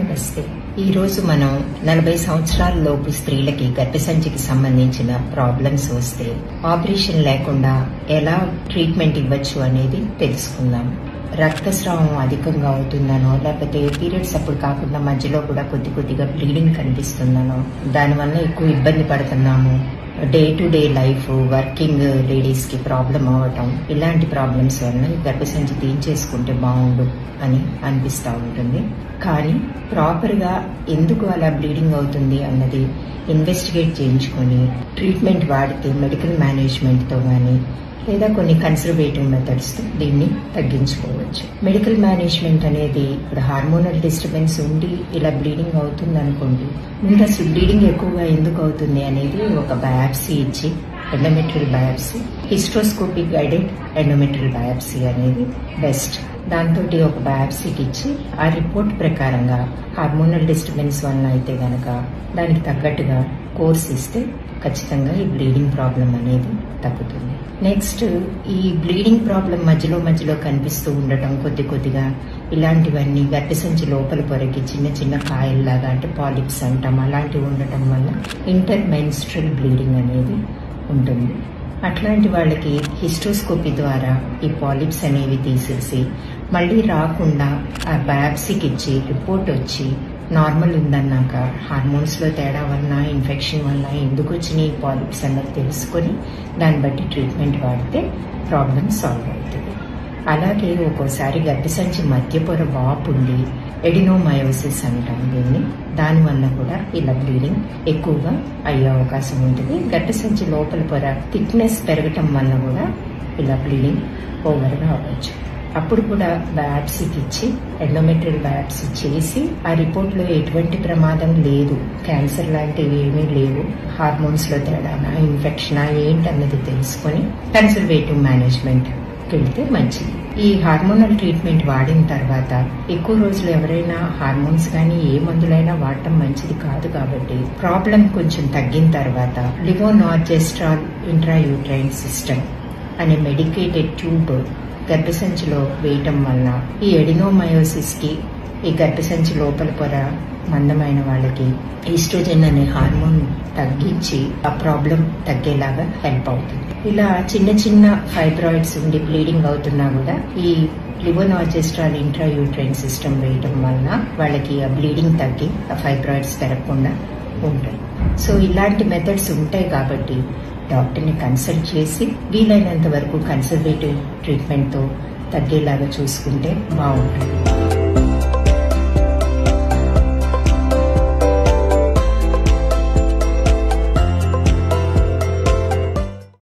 నమస్తే. ఈ రోజు మనం 40 సంవత్సరాల లోపు స్త్రీలకి గర్భసంచికి సంబంధించిన ప్రాబ్లమ్స్ వస్తే ఆపరేషన్ లేకుండా ఎలా ట్రీట్మెంట్ ఇవ్వచ్చు అనేది తెలుసుకుందాం. రక్తస్రావం అధికంగా అవుతుందనో, లేకపోతే పీరియడ్స్ అప్పుడు కాకుండా మధ్యలో కూడా కొద్దిగా బ్లీడింగ్ కనిపిస్తుందనో, దానివల్ల ఎక్కువ ఇబ్బంది పడుతున్నాము, day to day life working ladies కి ప్రాబ్లం అవ్వటం, ఇలాంటి ప్రాబ్లమ్స్ వల్ల గర్భసంచి తీయించేసుకుంటే బాగుండు అని అనిపిస్తూ ఉంటుంది. కానీ ప్రాపర్ గా ఎందుకు అలా బ్లీడింగ్ అవుతుంది అన్నది ఇన్వెస్టిగేట్ చేయించుకొని ట్రీట్మెంట్ వాడితే మెడికల్ మేనేజ్మెంట్ తో గానీ లేదా కొన్ని కన్సర్వేటివ్ మెథడ్స్ తో దీన్ని తగ్గించుకోవచ్చు. మెడికల్ మేనేజ్మెంట్ అనేది ఇప్పుడు హార్మోనల్ డిస్టర్బెన్స్ ఉండి ఇలా బ్లీడింగ్ అవుతుంది అనుకోండి, ముందు అసలు బ్లీడింగ్ ఎక్కువగా ఎందుకు అవుతుంది అనేది ఒక బయాప్సీ ఇచ్చి, endometrial biopsy, hysteroscopic guided endometrial biopsy అనేది బెస్ట్. దాంతో ఒక బయాప్సీకి ఇచ్చి ఆ రిపోర్ట్ ప్రకారంగా హార్మోనల్ డిస్టర్బెన్స్ వల్ల అయితే గనక దానికి తగ్గట్టుగా కోర్స్ ఇస్తే ఖచ్చితంగా ఈ బ్లీడింగ్ ప్రాబ్లం అనేది తగ్గుతుంది. నెక్స్ట్, ఈ బ్లీడింగ్ ప్రాబ్లం మధ్యలో కనిపిస్తూ ఉండటం కొద్దిగా ఇలాంటివన్నీ గర్భసంచి లోపల పొరకి చిన్న కాయల్లాగా, అంటే పాలిప్స్ అంటాం, అలాంటివి ఉండటం వల్ల ఇంటర్ మెన్స్ట్రల్ బ్లీడింగ్ అనేది ఉంటుంది. అట్లాంటి వాళ్ళకి హిస్టోస్కోపీ ద్వారా ఈ పాలిప్స్ అనేవి తీసేసి మళ్ళీ రాకుండా ఆ బయాప్సీకి ఇచ్చి రిపోర్ట్ వచ్చి నార్మల్ ఉందన్నాక హార్మోన్స్ లో తేడా వల్ల, ఇన్ఫెక్షన్ వల్ల ఎందుకు వచ్చినాయి ఈ పాలిప్స్ అన్నది తెలుసుకొని దాన్ని బట్టి ట్రీట్మెంట్ వాడితే ప్రాబ్లం సాల్వ్ అవుతుంది. అలాగే ఒక్కోసారి గర్భసంచి మధ్య పొర వాపు ఉండి ఎడినోమయోసిస్ అంటాం దీన్ని, దానివల్ల కూడా ఇలా బ్లీడింగ్ ఎక్కువగా అయ్యే అవకాశం ఉంటుంది. గర్భసంచి లోపల పొర థిక్నెస్ పెరగటం వల్ల కూడా ఇలా బ్లీడింగ్ ఓవర్గా అవ్వచ్చు. అప్పుడు కూడా బయాప్సీకి ఇచ్చి, ఎండోమెట్రియల్ బయాప్సీ చేసి ఆ రిపోర్ట్ లో ఎటువంటి ప్రమాదం లేదు, క్యాన్సర్ లాంటివి ఏమీ లేవు, హార్మోన్స్ లో తేడానా, ఇన్ఫెక్షనా ఏంటన్నది తెలుసుకొని కన్సర్వేటివ్ మేనేజ్మెంట్ వెళ్తే మంచిది. ఈ హార్మోనల్ ట్రీట్మెంట్ వాడిన తర్వాత ఎక్కువ రోజులు ఎవరైనా హార్మోన్స్ కానీ ఏ మందులైనా వాడటం మంచిది కాదు. కాబట్టి ప్రాబ్లం కొంచెం తగ్గిన తర్వాత లివోనార్జెస్ట్రాల్ ఇంట్రాయూట్రైన్ సిస్టమ్ అనే మెడికేటెడ్ ట్యూబ్ గర్భసంచిలో వేయటం వల్ల ఈ ఎడినోమయోసిస్ కి, ఈ గర్భసంచి లోపల పొర మందమైన వాళ్ళకి ఈస్ట్రోజన్ అనే హార్మోన్ తగ్గించి ఆ ప్రాబ్లం తగ్గేలాగా హెల్ప్ అవుతుంది. ఇలా చిన్న ఫైబ్రాయిడ్స్ ఉండి బ్లీడింగ్ అవుతున్నా కూడా ఈ లివోనార్జెస్ట్రాల్ ఇంట్రాయూట్రైన్ సిస్టమ్ వేయటం వల్ల వాళ్ళకి ఆ బ్లీడింగ్ తగ్గి ఆ ఫైబ్రాయిడ్స్ పెరగకుండా ఉంటాయి. సో ఇలాంటి మెథడ్స్ ఉంటాయి కాబట్టి డాక్టర్ని కన్సల్ట్ చేసి వీలైనంత వరకు కన్సర్వేటివ్ ట్రీట్మెంట్తో తగ్గేలాగా చూసుకుంటే బాగుంటుంది.